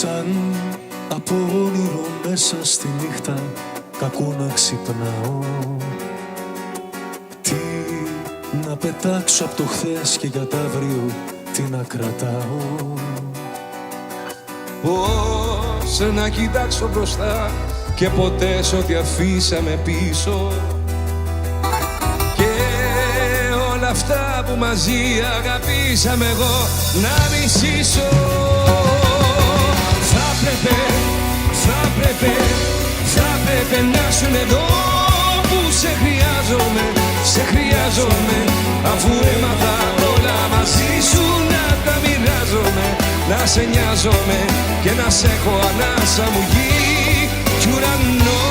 Σαν από όνειρο μέσα στη νύχτα, κακό να ξυπνάω. Τι να πετάξω από το χθες και για τα αύριο τι να κρατάω. Πώς να κοιτάξω μπροστά και ποτέ σ' ό,τι αφήσαμε πίσω, και όλα αυτά που μαζί αγαπήσαμε εγώ να μισήσω. Θα πρέπει να σου εδώ που σε χρειάζομαι, αφού έμαθα όλα μαζί σου να τα μοιράζομαι, να σε νοιάζομαι και να σε έχω ανάσα μου γη κι ουρανό.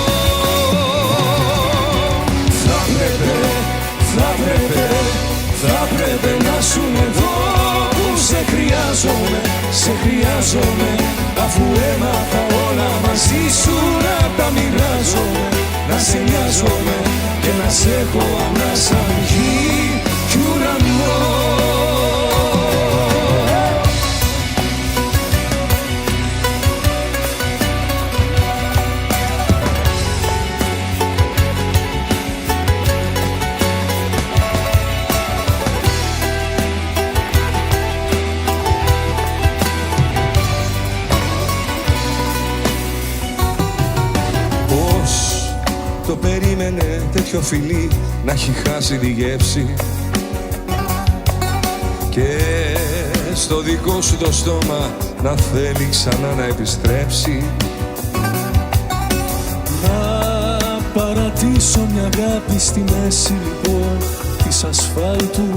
Θα πρέπει να σου εδώ που σε χρειάζομαι, αφού έμαθα όλα μαζί σου να τα μοιράζομαι, να σε νοιάζομαι και να σε έχω ανάσα μου γη κι ουρανό. Το περίμενε τέτοιο φιλί να έχει χάσει τη γεύση, και στο δικό σου το στόμα να θέλει ξανά να επιστρέψει. Να παρατήσω μια αγάπη στη μέση λοιπόν της ασφάλτου.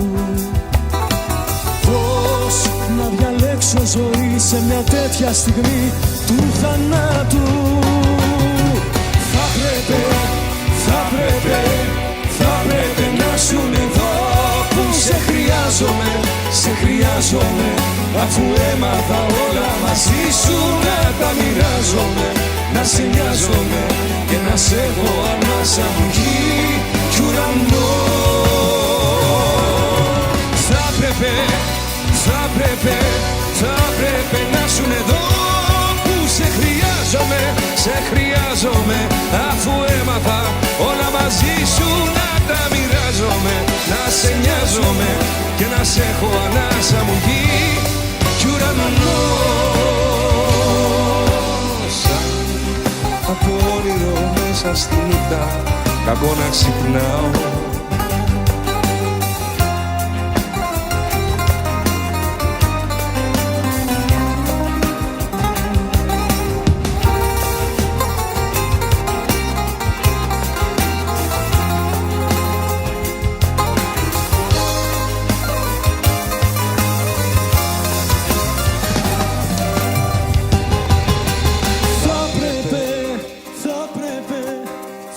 Πώς να διαλέξω ζωή σε μια τέτοια στιγμή του θανάτου. Θα πρέπει να σου εδώ που σε χρειάζομαι, αφού έμαθα όλα μαζί σου να τα μοιράζομαι, να σε νοιάζομαι και να σε έχω ανάσα μου γη κι ουρανό. Θα πρέπει να σου εδώ που σε χρειάζομαι, αφού έμαθα όλα μαζί σου να τα μοιράζομαι, να σε νοιάζομαι και να σε έχω ανάσα μου γη κι ουρανό. Σαν από όνειρο μέσα στη νύχτα, κακό να ξυπνάω.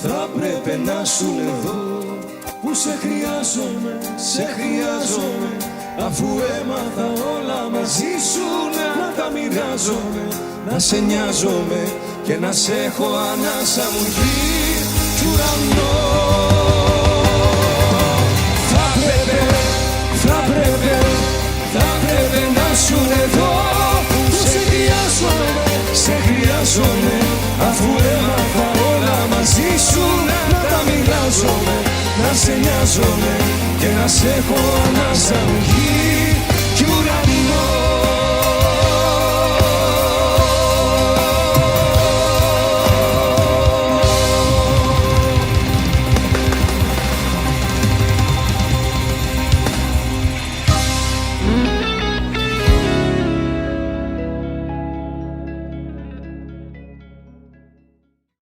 Θα πρέπει να σου εδώ που σε χρειάζομαι, αφού έμαθα όλα μαζί σου να τα μοιράζομαι, να σε νοιάζομαι και να σε έχω ανάσα μου γη κι ουρανό. Θα πρέπει να σου εδώ που σε χρειάζομαι, αφού έμαθα όλα μαζί σου να τα μοιράζομαι, να σε νοιάζομαι και να σε έχω ανάσα μου γη